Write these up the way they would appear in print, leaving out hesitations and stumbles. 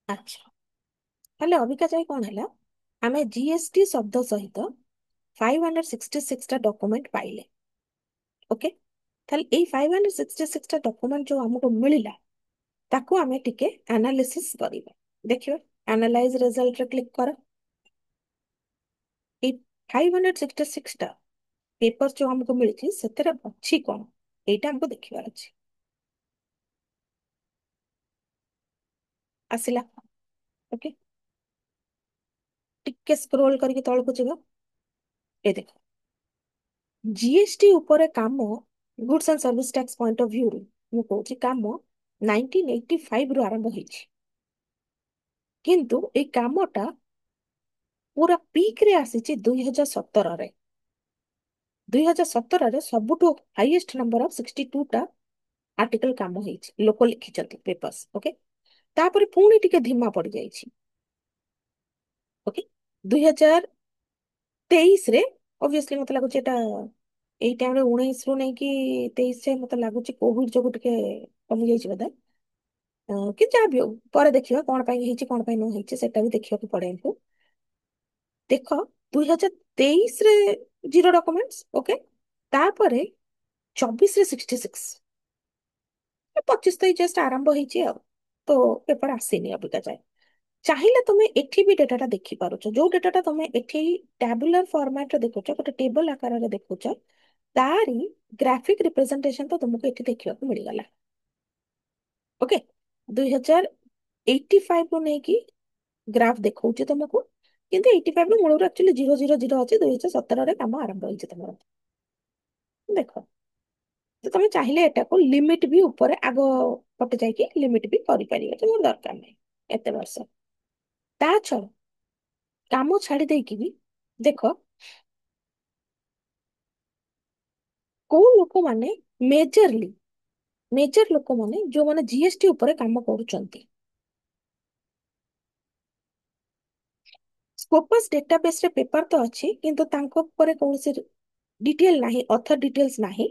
ଆଚ୍ଛା, ତାହେଲେ ଅବିକା ଯାଇ କଣ ହେଲା, ଆମେ ଜିଏସଟି ଶବ୍ଦ ସହିତ 566ଟା ଡକୁମେଣ୍ଟ ପାଇଲେ। ଓକେ, ତାହେଲେ ଏଇ 566ଟା ଡକୁମେଣ୍ଟ ଯୋଉ ଆମକୁ ମିଳିଲା, ତାକୁ ଆମେ ଟିକେ ଆନାଲିସିସ୍ କରିବା। ଦେଖିବା, ଆନାଲାଇଜ ରେଜଲ୍ଟରେ କ୍ଲିକ୍ କର। ଏଇ 566ଟା ପେପର ଯୋଉ ଆମକୁ ମିଳିଛି ସେଥିରେ ଅଛି କଣ, ଏଇଟା ଆମକୁ ଦେଖିବାର ଅଛି। ଆସିଲା। ଓକେ, ଟିକେ ସ୍କ୍ରୋଲ କରିକି ତଳକୁ ଯିବ। ଏ ଦେଖ, ଜିଏସଟି ଉପରେ କାମ, goods and service tax point of ଭ୍ୟୁରୁ ମୁଁ କହୁଛି, କାମ 1985ରୁ ଆରମ୍ଭ ହେଇଛି। କିନ୍ତୁ ଏଇ କାମଟା ପୁରା ପିକ୍ ରେ ଆସିଛି 2017ରେ। 2017ରେ ସବୁଠୁ ହାଇଏଷ୍ଟ ନମ୍ବର ଅଫ 62ଟା ଆର୍ଟିକଲ କାମ ହେଇଛି, ଲୋକ ଲେଖିଛନ୍ତି ପେପର୍ସ। ଓକେ, ତାପରେ ପୁଣି ଟିକେ ଧିମା ପଡିଯାଇଛି। ଓକେ, 2023ରେ ଅବଭିୟସଲି ମତେ ଲାଗୁଛି ଏଟା ଏଇ ଟାଇମରେ 19ରୁ ନେଇକି 23 ଯାଏ ମତେ ଲାଗୁଛି କୋଭିଡ ଯୋଗୁ ଟିକେ କମି ଯାଇଛି ବୋଧେ। କି ଯାହା ବି ହଉ, ପରେ ଦେଖିବା କଣ ପାଇଁ ହେଇଛି କଣ ପାଇଁ ନ ହେଇଛି, ସେଟା ବି ଦେଖିବାକୁ ପଡେ ଆମକୁ। ଦେଖ, 2023ରେ ଜିରୋ ଡକୁମେଣ୍ଟ। ଓକେ, ତାପରେ 24ରେ 66, 25 ତ ଜଷ୍ଟ ଆରମ୍ଭ ହେଇଛି ଆଉ, ତ ପେପର ଆସିନି ଅବିକା ଯାଏ। ଚାହିଁଲେ ତମେ ଏଠି ବି ଡେଟାଟା ଦେଖିପାରୁଛ, ଯୋଉ ଡେଟାଟା ତମେ ଏଠି ଟ୍ୟାବୁଲାର ଫର୍ମାଟରେ ଦେଖୁଛ, ଗୋଟେ ଟେବଲ ଆକାରରେ ଦେଖୁଛ, ତାରି ଗ୍ରାଫିକ ରିପ୍ରେଜେଣ୍ଟେସନ ତ ତୁମକୁ ଏଠି ଦେଖିବାକୁ ମିଳିଗଲା। ଓକେ, 2085ରୁ ନେଇକି ଗ୍ରାଫ ଦେଖଉଛି ତମକୁ, କିନ୍ତୁ 85ରୁ ମୂଳରୁ ଆକ୍ଚୁଆଲି 000 ଅଛି, 2017ରେ କାମ ଆରମ୍ଭ ହେଇଛି ତମର। ଦେଖ, ତ ତମେ ଚାହିଁଲେ ଏଟାକୁ ଲିମିଟ ବି ଉପରେ ଆଗ ପଟେ ଯାଇକି ଲିମିଟ ବି କରିପାରିବ, ଯେ ମୋର ଦରକାର ନାହିଁ ଏତେ ବର୍ଷ। ତା ଛଡା କାମ ଛାଡି ଦେଇକି ବି ଦେଖ, କୋଉ ଲୋକମାନେ ମେଜରଲି, ମେଜର ଲୋକମାନେ ଯୋଉମାନେ ଜିଏସଟି ଉପରେ କାମ କରୁଛନ୍ତି, ସ୍କୋପସ୍ ଡେଟାବେସରେ ପେପର ତ ଅଛି, କିନ୍ତୁ ତାଙ୍କ ଉପରେ କୌଣସି ଡିଟେଲ ନାହିଁ, ଅଥର ଡିଟେଲ୍ସ ନାହିଁ।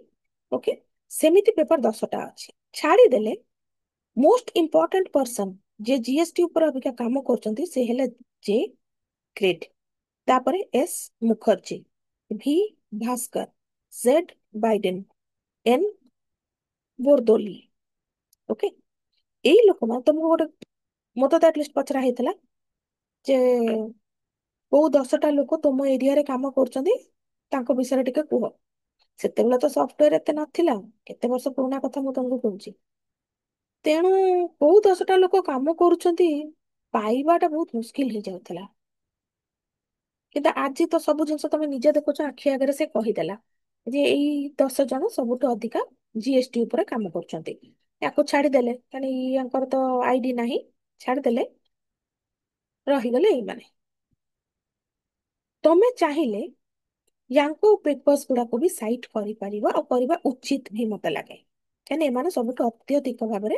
ଓକେ, ସେମିତି ପେପର 10ଟା ଅଛି। ଛାଡ଼ିଦେଲେ ମୋଷ୍ଟ ଇମ୍ପର୍ଟାଣ୍ଟ ପର୍ସନ ଯେ ଜିଏସଟି ଉପରେ ଅବିକା କାମ କରୁଛନ୍ତି, ସେ ହେଲେ ଜେ ଗ୍ରେଡ୍, ତାପରେ S Mukherjee, V Bhaskar, Z Biden, N Bordoloi. Okay, ଏଇ ଲୋକମାନେ ତମକୁ ଗୋଟେ, ମତେ ତ ଆଟଲିଷ୍ଟ ପଚରା ହେଇଥିଲା ଯେ କୋଉ 10ଟା ଲୋକ ତମ ଏରିଆରେ କାମ କରୁଛନ୍ତି, ତାଙ୍କ ବିଷୟରେ ଟିକେ କୁହ। ସେତେବେଳେ ତ ସଫ୍ଟୱେର ଏତେ ନଥିଲା, କେତେ ବର୍ଷ ପୁରୁଣା କଥା ମୁଁ ତମକୁ କହୁଛି। ତେଣୁ କୋଉ 10ଟା ଲୋକ କାମ କରୁଛନ୍ତି ପାଇବାଟା ବହୁତ ମୁସ୍କିଲ ହେଇଯାଉଥିଲା। କିନ୍ତୁ ଆଜି ତ ସବୁ ଜିନିଷ ତମେ ନିଜେ ଦେଖୁଛ, ଆଖି ଆଗରେ ସେ କହିଦେଲା ଯେ ଏଇ 10 ଜଣ ସବୁଠୁ ଅଧିକା ଜିଏସଟି ଉପରେ କାମ କରୁଛନ୍ତି। ୟାକୁ ଛାଡିଦେଲେ, କାରଣ ୟାଙ୍କର ତ ଆଇଡି ନାହିଁ, ଛାଡିଦେଲେ ରହିଗଲେ ଏଇମାନେ। ତମେ ଚାହିଁଲେ ୟାଙ୍କ ପେପର୍ସ ଗୁଡାକୁ ବି ସାଇଟ୍ କରିପାରିବ, ଆଉ କରିବା ଉଚିତ ବି ମତେ ଲାଗେ, କାହିଁକିନା ଏମାନେ ସବୁଠୁ ଅତ୍ୟଧିକ ଭାବରେ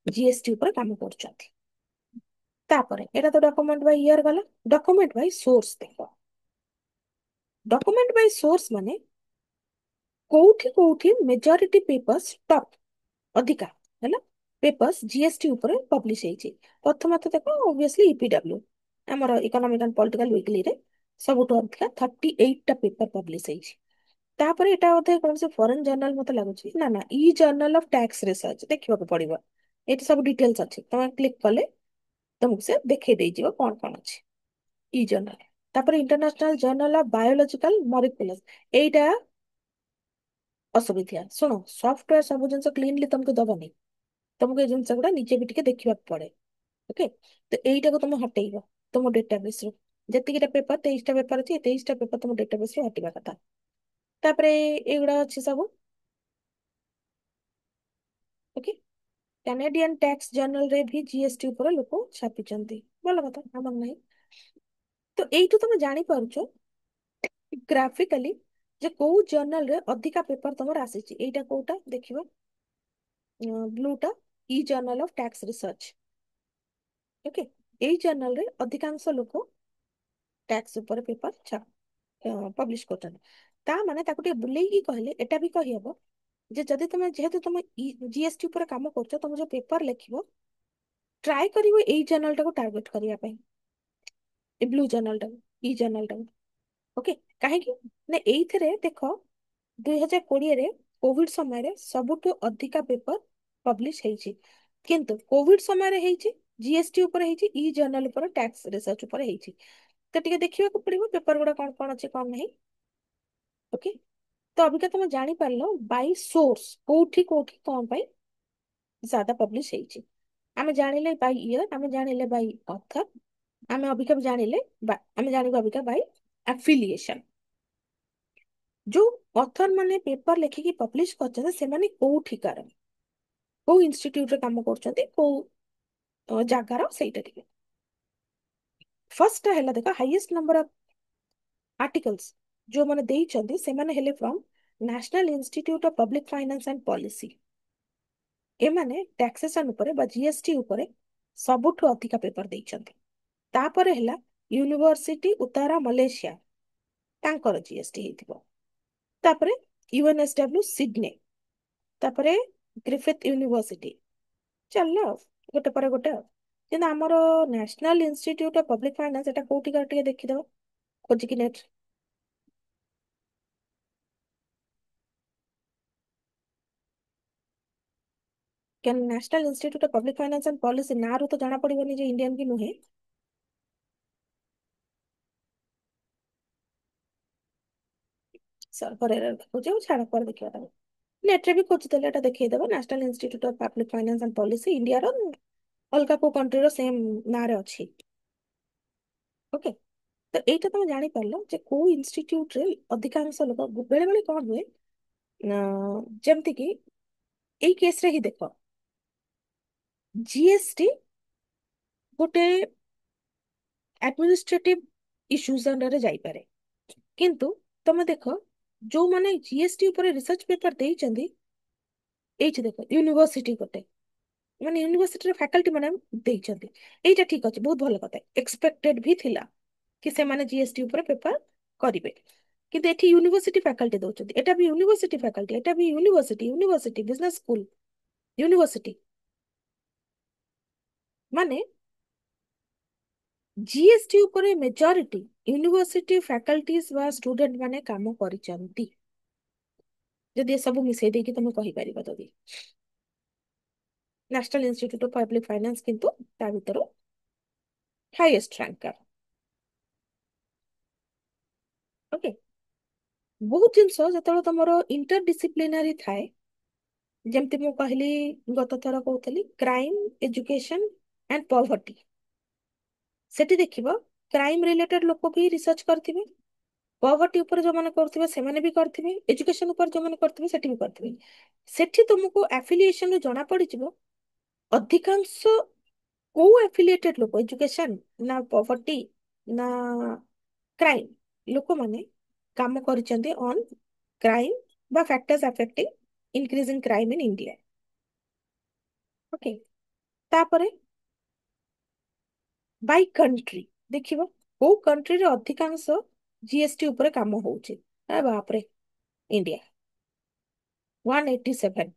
ଜିଏସଟି ଉପରେ କାମ କରୁଛନ୍ତି। ତାପରେ ଏଟା ତ ଡକୁମେଣ୍ଟ ବାଇ ଇୟର ଗଲା। ଡକୁମେଣ୍ଟ ବାଇ ସୋର୍ସ ଦେଖ, ଡକୁମେଣ୍ଟ ବାଇ ସୋର୍ସ ମାନେ କୋଉଠି କୋଉଠି ମେଜରିଟି ପେପର୍ସ ଟପ୍ ଅଧିକା ହେଲା, ପେପର୍ସ ଜିଏସଟି ଉପରେ ପବ୍ଲିଶ ହେଇଛି। ପ୍ରଥମତଃ ଦେଖ, ଅବଭିୟସଲି ଇପିଡବ୍ଲ୍ୟୁ, ଆମର ଇକୋନୋମିକ ଆଣ୍ଡ ପଲିଟିକାଲ ୱିକଲିରେ ସବୁଠୁ ଅଧିକା 38ଟା ପେପର ପବ୍ଲିଶ ହେଇଛି। ତାପରେ ଏଟା ବୋଧେ କୌଣସି ଫରେନ ଜର୍ନାଲ ମତେ ଲାଗୁଛି, ନା ନା, ଇ ଜର୍ନାଲ ଅଫ ଟ୍ୟାକ୍ସ ରିସର୍ଚ୍ଚ ଦେଖିବାକୁ ପଡିବ। ଏଠି ସବୁ ଡିଟେଲ୍ସ ଅଛି, ତମେ କ୍ଲିକ୍ କଲେ ତମକୁ ସେ ଦେଖେଇ ଦେଇଯିବ କଣ କଣ ଅଛି ଇ ଜର୍ନାଲ। ତାପରେ ଇଣ୍ଟରନ୍ୟାସନାଲ ଜର୍ନାଲ ଅଫ ବାୟୋଲୋଜିକାଲ ମରିକୁଲସ, ଏଇଟା ଅସୁବିଧା। ଶୁଣ, ସଫ୍ଟୱେର ସବୁ ଜିନିଷ କ୍ଲିନଲି ତମକୁ ଦବନି, ତମକୁ ଏଇ ଜିନିଷ ଗୁଡା ନିଜେ ବି ଟିକେ ଦେଖିବାକୁ ପଡେ। ଓକେ, ତ ଏଇଟାକୁ ତମେ ହଟେଇବ ତମ ଡେଟାବେସ ରୁ। ଯେତିକିଟା ପେପର, 23ଟା ପେପର ଅଛି, 23ଟା ପେପର ତମ ଡେଟାବେସ ରୁ ହଟିବା କଥା। ତାପରେ ଏଇଗୁଡା ଅଛି ସବୁ। ଓକେ, କାନାଡିଆନ ଟ୍ୟାକ୍ସ ଜର୍ନାଲରେ ବି ଜିଏସଟି ଉପରେ ଲୋକ ଛାପିଛନ୍ତି, ଭଲ କଥା, ଆମର ନାହିଁ। ତ ଏଇଠୁ ତମେ ଜାଣିପାରୁଛ ଗ୍ରାଫିକାଲି ଯେ କୋଉ ଜର୍ନାଲରେ ଅଧିକା ପେପର ତମର ଆସିଛି। ଏଇଟା କୋଉଟା ଦେଖିବ, ବ୍ଲୁଟା e journal of tax research. Okay, ଏଇ ଜର୍ନାଲରେ ଅଧିକାଂଶ ଲୋକ ଟ୍ୟାକ୍ସ ଉପରେ ପେପର ପବ୍ଲିଶ କରୁଛନ୍ତି। ତା ମାନେ ତାକୁ ଟିକେ ବୁଲେଇକି କହିଲେ ଏଟା ବି କହିହବ ଯେ ଯଦି ତମେ, ଯେହେତୁ ତମେ ଜିଏସଟି ଉପରେ କାମ କରୁଛ, ତମେ ଯୋଉ ପେପର ଲେଖିବ ट्राए करियो एई जर्नल टाको टार्गेट करिया ପାଇଁ, ए ब्लू जर्नल टाको, ई जर्नल टाको। ओके, काहेकि ना एइथिरे देखो 2020 रे कोविड समय रे सबुठु अधिका पेपर पब्लिश ହେଇଛି, କିନ୍ତୁ कोविड समय रे ହେଇଛି जीएसटी ऊपर ହେଇଛି, ई जर्नल ऊपर टैक्स रिसर्च ऊपर ହେଇଛି। तो ଟିକେ ଦେଖିବାକୁ ପଡିବ पेपर गुड़ा कौन कौन अच्छे कौन नहीं। ओके, तो अबिका तुम जानी पारलो बाय सोर्स कोठी कोठी कौन पाई ज्यादा पब्लिश ହେଇଛି। ଆମେ ଜାଣିଲେ बाय ईयर, ଆମେ ଜାଣିଲେ बाय ऑथर, ଆମେ ଅବିକା ବି ଜାଣିଲେ ଆମେ ଜାଣିବା ଅବିକା बाय affiliation। जो ऑथर माने पेपर लेखिकी पब्लिश करछन सेमाने कोठिकार, को इंस्टीट्यूट रे काम करछन्ती, को जागार ସେଇଟା ଟିକେ। फर्स्ट हैला देखो हाईएस्ट नंबर ऑफ आर्टिकल्स जो माने देइछन्ती सेमाने हेले from national institute of public finance and policy. एमाने टैक्सेशन ऊपर बा जीएसटी ऊपर सबुठु अधिका पेपर देइछन्ती। तापर हैला यूनिवर्सिटी उत्तरा मलेशिया, तांकर जीएसटी हेतिबो। तापरे यूएनएसडब्ल्यू सिडनी, तापरे ग्रिफिथ यूनिवर्सिटी, चलो गोटे पर गोटे କିନ୍ତୁ ଆମର national institute of public finance ଏଟା କୋଉଠି ଟିକେ ଦେଖିଦବ ଖୋଜିକି ନେଟ। କାରଣ national institute of public finance and policy ନାଁରୁ ତ ଜଣା ପଡିବନି ଯେ ଇଣ୍ଡିଆନ କି ନୁହେଁ। ସର୍ଭର ଏରର ଦେଖୁଛି, ଆଉ ଛାଡ ପରେ ଦେଖିବା ତାକୁ। ନେଟରେ ବି ଖୋଜିଦେଲେ ଏଟା ଦେଖେଇଦବ national institute of public finance and policy ଇଣ୍ଡିଆର ଅଲଗା କୋଉ କଣ୍ଟ୍ରିର ସେମ୍ ନାଁରେ ଅଛି। ଓକେ, ତ ଏଇଟା ତମେ ଜାଣିପାରିଲ ଯେ କୋଉ ଇନଷ୍ଟିଟ୍ୟୁଟ ରେ ଅଧିକାଂଶ ଲୋକ ବେଳେ ବେଳେ କଣ ହୁଏ ନା, ଯେମିତି କି ଏଇ କେସରେ ହିଁ ଦେଖ जीएसटी गोटे एडमिनिस्ट्रेटिव इश्यूज अंडर जाइपारे, किंतु तमे देखो जो माने जीएसटी ऊपर रिसर्च पेपर देइचंदी, एइच देखो यूनिवर्सिटी गोटे माने यूनिवर्सिटी रे फैकल्टी माने देइचंदी, एइटा ठीक अछि, बहुत भलो कथा, एक्सपेक्टेड भी थिला कि से माने जीएसटी ऊपर पेपर करिवे। किंतु एठी यूनिवर्सिटी फैकल्टी दउचंदी, एटा भी यूनिवर्सिटी फैकल्टी, एटा भी university, university business school university माने जीएसटी ऊपर मेजॉरिटी यूनिवर्सिटी फैकल्टीज वा स्टूडेंट माने काम करिचंती। जदि ये सब मिसई देकी तुम कहि परिबा जदि national institute of public finance किंतु ता भीतर हाईएस्ट रैंकर। ओके, बहुत जिनस जतलो तमरो इंटरडिसिप्लिनरी थाए, जेमति मु कहली गत थर कहतली क्राइम एजुकेशन एंड पॉवर्टी, सेठी देखिबो क्राइम रिलेटेड लोक भी रिसर्च करथिबे, पॉवर्टी ऊपर जो माने करथिबे से माने भी करथिबे, एजुकेशन ऊपर जो माने करथिबे सेठी भी करथिबे। सेठी तुमको एफिलिएशन रो जणा पड़ी जिवो अधिकांश को एफिलिएटेड लोक एजुकेशन ना पॉवर्टी ना क्राइम लोक माने काम करिसंती ऑन क्राइम बा factors affecting increasing crime in India. Okay, तापरे बाय कंट्री देखिबो को कंट्री रे अधिकांश जीएसटी ऊपर काम होउची। ए बाप रे, इंडिया 187,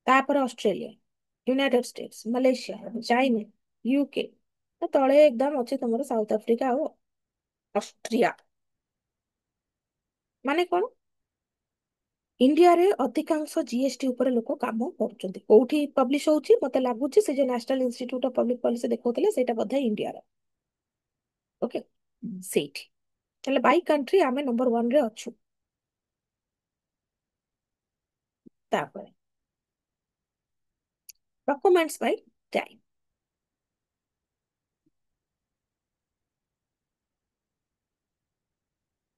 तापर Australia, United states, Malaysia, China, UK, तो तळे एकदम अच्छे तुमर साउथ अफ्रीका और ऑस्ट्रिया। माने कोन इंडिया रे अधिकांश जीएसटी ऊपर लोक काम କରୁଛନ୍ତି। कोठी पब्लिश होउची मते लागुची से जो national institute of public policy देखौतले सेटा बधा इंडिया रे। ओके, सेठी चले बाई कंट्री आमे नंबर 1 रे अछु। तापर डॉक्यूमेंट्स बाय टाइम,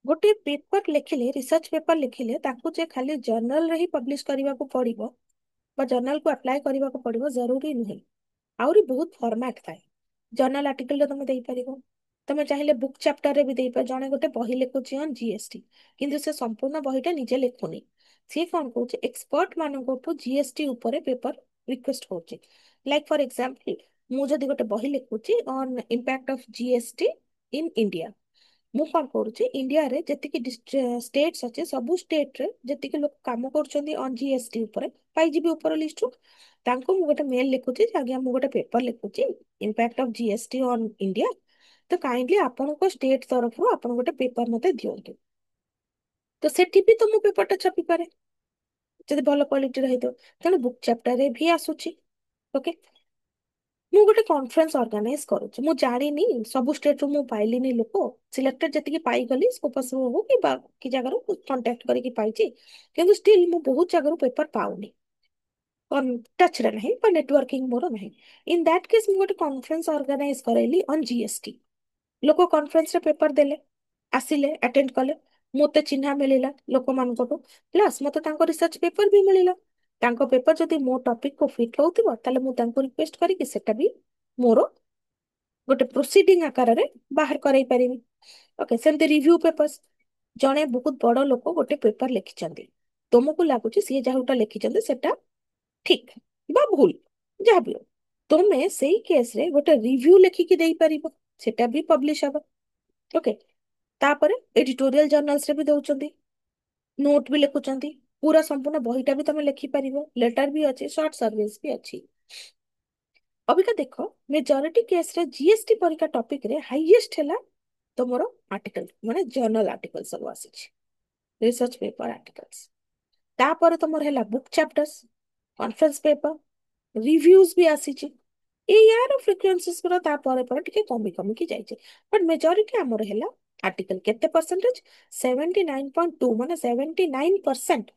गोटे पेपर लिखिले रिसर्च पेपर लिखिले ताकू जे खाली जर्नल रे ही पब्लिश करबा को पड़िबो बा जर्नल को अप्लाई करबा को पड़िबो जरूरी नुहे। आउरी बहुत फॉर्मेट थाए, जर्नल आर्टिकल रे तुम देई परिबो, तुम चाहिले बुक चैप्टर रे भी देई पर, जणे गोटे बही लिखुची ऑन जीएसटी किंतु से संपूर्ण बहीटा निजे लिखुनी, सी कोन कहूचे एक्सपर्ट मानकोठु जीएसटी ऊपर पेपर रिक्वेस्ट होचे। लाइक फॉर एग्जांपल मु जदी गोटे बही लिखुची on impact of GST in India, ମୁଁ କଣ କରୁଛି, ଇଣ୍ଡିଆରେ ଯେତିକି ଷ୍ଟେଟ୍ସ ଅଛି ସବୁ ଷ୍ଟେଟରେ ଯେତିକି ଲୋକ କାମ କରୁଛନ୍ତି ଅନ୍ ଜିଏସଟି ଉପରେ, ପାଇଯିବି ଉପର ଲିଷ୍ଟରୁ। ତାଙ୍କୁ ମୁଁ ଗୋଟେ ମେଲ ଲେଖୁଛି ଯେ ଆଜ୍ଞା ମୁଁ ଗୋଟେ ପେପର ଲେଖୁଛି impact of GST on India, ତ କାଇଣ୍ଡଲି ଆପଣଙ୍କ ଷ୍ଟେଟ ତରଫରୁ ଆପଣ ଗୋଟେ ପେପର ମତେ ଦିଅନ୍ତୁ। ତ ସେଠି ବି ତ ମୁଁ ପେପରଟା ଛାପିପାରେ ଯଦି ଭଲ କ୍ୱାଲିଟିର ହେଇଥିବ। ତେଣୁ ବୁକ୍ ଚାପ୍ଟରରେ ବି ଆସୁଛି। ଓକେ, ମୁଁ ଗୋଟେ କନଫରେନ୍ସ ଅର୍ଗାନାଇଜ କରୁଛି। ମୁଁ ଜାଣିନି ସବୁ ଷ୍ଟେଟରୁ ମୁଁ ପାଇଲିନି ଲୋକ, ସିଲେକ୍ଟେଡ ଯେତିକି ପାଇଗଲି ସ୍କୋପସ୍ ହଉ କି ବାକି ଜାଗାରୁ କଣ୍ଟାକ୍ଟ କରିକି ପାଇଛି, କିନ୍ତୁ ଷ୍ଟିଲ୍ ମୁଁ ବହୁତ ଜାଗାରୁ ପେପର ପାଉନି, ଟଚରେ ନାହିଁ ବା ନେଟୱାର୍କିଂ ମୋର ନାହିଁ। ଇନ୍ ଦ୍ୟାଟ୍ କେସ୍ ମୁଁ ଗୋଟେ କନଫରେନ୍ସ ଅର୍ଗାନାଇଜ କରେଇଲି ଅନ୍ ଜିଏସଟି। ଲୋକ କନଫରେନ୍ସରେ ପେପର ଦେଲେ, ଆସିଲେ, ଆଟେଣ୍ଡ କଲେ, ମୋତେ ଚିହ୍ନା ମିଳିଲା ଲୋକମାନଙ୍କଠୁ, ପ୍ଲସ୍ ମୋତେ ତାଙ୍କ ରିସର୍ଚ୍ଚ ପେପର ବି ମିଳିଲା। ତାଙ୍କ ପେପର ଯଦି ମୋ ଟପିକକୁ ଫିଟ୍ ହଉଥିବ ତାହେଲେ ମୁଁ ତାଙ୍କୁ ରିକ୍ୱେଷ୍ଟ କରିକି ସେଟା ବି ମୋର ଗୋଟେ ପ୍ରୋସିଡିଂ ଆକାରରେ ବାହାର କରାଇ ପାରିବି। ଓକେ, ସେମିତି ରିଭ୍ୟୁ ପେପର୍ସ, ଜଣେ ବହୁତ ବଡ ଲୋକ ଗୋଟେ ପେପର ଲେଖିଛନ୍ତି, ତୁମକୁ ଲାଗୁଛି ସିଏ ଯାହାଟା ଲେଖିଛନ୍ତି ସେଟା ଠିକ ବା ଭୁଲ, ଯାହା ବି ହଉ, ତୁମେ ସେଇ କେସରେ ଗୋଟେ ରିଭ୍ୟୁ ଲେଖିକି ଦେଇପାରିବ, ସେଟା ବି ପବ୍ଲିଶ ହବ। ଓକେ, ତାପରେ ଏଡିଟୋରିଆଲ ଜର୍ନାଲ୍ସରେ ବି ଦଉଛନ୍ତି, ନୋଟ ବି ଲେଖୁଛନ୍ତି, ପୁରା ସମ୍ପୂର୍ଣ୍ଣ ବହିଟା ବି ତମେ ଲେଖିପାରିବ, ଲେଟର ବି ଅଛି, ସର୍ଟ ସର୍ଭିସ ବି ଅଛି। ଅବିକା ଦେଖ, ମେଜରିଟି କେସରେ ଜିଏସଟି ପରୀକ୍ଷା ଟପିକରେ ହାଇଏଷ୍ଟ ହେଲା ତମର ଆର୍ଟିକଲ, ମାନେ ଜର୍ନାଲ ଆର୍ଟିକଲ ସବୁ ଆସିଛି, ରିସର୍ଚ୍ଚ ପେପର ଆର୍ଟିକଲ୍ସ। ତାପରେ ତମର ହେଲା book chapters, conference paper, reviews ବି ଆସିଛି। ଏଇଆର ଫ୍ରିକ୍ୱେନ୍ସିଜ ଗୁରା ତାପରେ ପରେ ଟିକେ କମି କମିକି ଯାଇଛି, ବଟ୍ ମେଜରିଟି ଆମର ହେଲା ଆର୍ଟିକଲ। କେତେ ପରସେଣ୍ଟେଜ? 79.2, ମାନେ 79%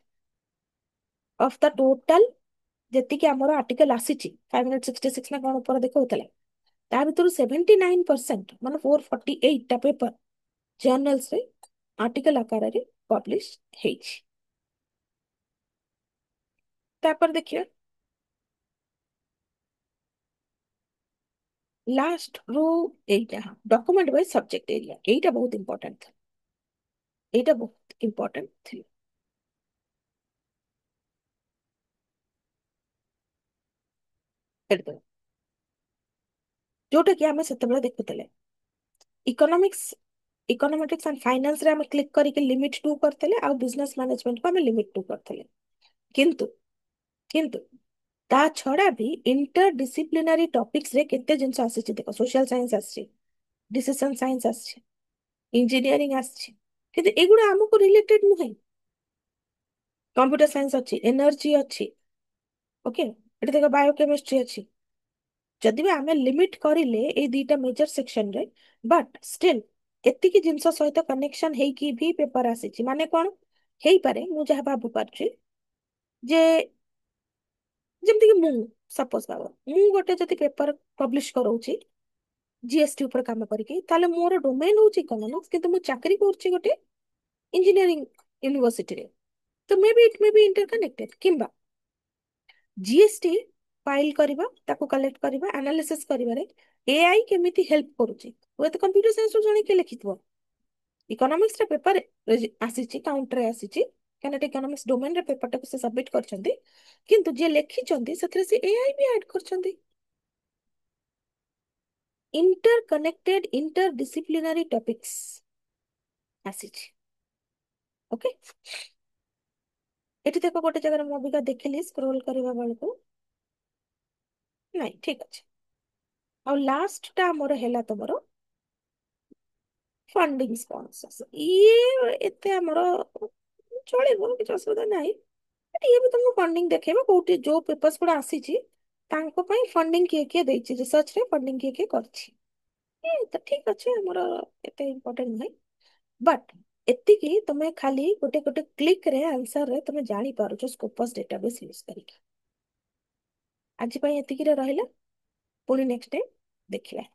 ଅଫ ଦ ଟୋଟାଲ ଯେତିକି ଆମର ଆର୍ଟିକଲ ଆସିଛି, 566 ନା କଣ ଉପରେ ଦେଖାଉଥିଲା, ତା ଭିତରୁ 79% ମାନେ 448ଟା ପେପର ଜର୍ନାଲ୍ସରେ ଆର୍ଟିକଲ ଆକାରରେ ପବ୍ଲିଶ ହେଇଛି। ତାପରେ ଦେଖିବା ଲାଷ୍ଟ ରୁ ଏଇଟା ଡକୁମେଣ୍ଟ ବାଇ ସବଜେକ୍ଟ ଏରିଆ, ଏଇଟା ବହୁତ ଇମ୍ପୋର୍ଟାଣ୍ଟ ଥିଲା, ଏଇଟା ବହୁତ ଇମ୍ପୋର୍ଟାଣ୍ଟ ଥିଲା। ଏଇଟା ଯୋଉଟା କି ଆମେ ସେତେବେଳେ ଦେଖୁଥିଲେ ଇକୋନୋମିକ୍ସ, ଇକୋନୋମେଟ୍ରିକ୍ସ ଆଣ୍ଡ ଫାଇନାନ୍ସ ରେ ଆମେ କ୍ଲିକ୍ କରିକି ଲିମିଟ 2 କରିଥିଲେ, ଆଉ ବିଜନେସ ମ୍ୟାନେଜମେଣ୍ଟ ଆମେ ଲିମିଟ 2 କରିଥିଲେ। କିନ୍ତୁ କିନ୍ତୁ ତା ଛଡା ବି ଇଣ୍ଟର ଡିସିପ୍ଲିନାରୀ ଟପିକ୍ସ ରେ କେତେ ଜିନିଷ ଆସିଛି ଦେଖ, ସୋସିଆଲ ସାଇନ୍ସ ଆସିଛି, ଡିସିସନ ସାଇନ୍ସ ଆସିଛି, ଇଞ୍ଜିନିୟରିଂ ଆସିଛି, କିନ୍ତୁ ଏଗୁଡା ଆମକୁ ରିଲେଟେଡ ନୁହେଁ। କମ୍ପ୍ୟୁଟର ସାଇନ୍ସ ଅଛି, ଏନର୍ଜି ଅଛି, ଓକେ, ଏଠି ଦେଖ ବାୟୋକେମିଷ୍ଟ୍ରି ଅଛି। ଯଦି ବି ଆମେ ଲିମିଟ କରିଲେ ଏଇ ଦିଟା ମେଜର ସେକ୍ସନରେ, ବଟ୍ ଷ୍ଟିଲ୍ ଏତିକି ଜିନିଷ ସହିତ କନେକ୍ସନ ହେଇକି ବି ପେପର ଆସିଛି, ମାନେ କଣ ହେଇପାରେ, ମୁଁ ଯାହା ଭାବୁ ପାରୁଛି ଯେ ଯେମିତିକି ମୁଁ ସପୋଜ ଭାବ, ମୁଁ ଗୋଟେ ଯଦି ପେପର ପବ୍ଲିଶ କରଉଛି ଜିଏସଟି ଉପରେ କାମ କରିକି, ତାହେଲେ ମୋର ଡୋମେନ ହଉଛି ଇକୋନୋମିକ୍ସ, କିନ୍ତୁ ମୁଁ ଚାକିରି କରୁଛି ଗୋଟେ ଇଞ୍ଜିନିୟରିଂ ୟୁନିଭର୍ସିଟିରେ, ତ ମେ ବି ଇଟ୍ ମେ ବି ଇଣ୍ଟରକନେକ୍ଟେଡ। କିମ୍ବା ଜିଏସଟି ଫାଇଲ କରିବା, ତାକୁ କଲେକ୍ଟ କରିବା, ଆନାଲିସିସ୍ କରିବାରେ ଏଆଇ କେମିତି ହେଲ୍ପ କରୁଛି, ହୁଏତ କମ୍ପ୍ୟୁଟର ସାଇନ୍ସରୁ ଜଣେ କିଏ ଲେଖିଥିବ, ଇକୋନୋମିକ୍ସରେ ପେପର ଆସିଛି, କାଉଣ୍ଟରେ ଆସିଛି, କାରଣ ଇକୋନୋମିକ୍ସ ଡୋମେନରେ ପେପରଟାକୁ ସେ ସବମିଟ କରିଛନ୍ତି, କିନ୍ତୁ ଯିଏ ଲେଖିଛନ୍ତି ସେଥିରେ ସେ ଏଆଇ ବି ଆଡ୍ କରିଛନ୍ତି। Inter connected inter disciplinary topics ଆସିଛି। ଓକେ, ଏଠି ଦେଖ ଗୋଟେ ଜାଗାରେ ମୁଁ ଅବିକା ଦେଖିଲି ସ୍କ୍ରୋଲ କରିବା ବେଳକୁ, ନାଇଁ ଠିକ ଅଛି। ଆଉ ଲାଷ୍ଟଟା ଆମର ହେଲା ତମର ଫଣ୍ଡିଂ ସ୍ପନ୍ସର୍ସ, ଇଏ ଏତେ ଆମର ଚଳିବ, କିଛି ଅସୁବିଧା ନାହିଁ, ବଟ୍ ଇଏ ବି ତମକୁ ଫଣ୍ଡିଂ ଦେଖେଇବ କୋଉଠି ଯୋଉ ପେପର୍ସ ଗୁଡା ଆସିଛି ତାଙ୍କ ପାଇଁ ଫଣ୍ଡିଂ କିଏ କିଏ ଦେଇଛି, ରିସର୍ଚ୍ଚରେ ଫଣ୍ଡିଂ କିଏ କିଏ କରିଛି। ତ ଠିକ ଅଛି, ଆମର ଏତେ ଇମ୍ପୋର୍ଟାଣ୍ଟ ନୁହେଁ, ବଟ୍ ଏତିକି ତମେ ଖାଲି ଗୋଟେ ଗୋଟେ କ୍ଲିକ ରେ ଆନ୍ସରରେ ତମେ ଜାଣିପାରୁଛ ସ୍କୋପସ୍ ଡେଟାବେସ୍ ୟୁଜ କରିକି। ଆଜି ପାଇଁ ଏତିକିରେ ରହିଲା, ପୁଣି ନେକ୍ସଟ ଟାଇମ୍ ଦେଖିବା।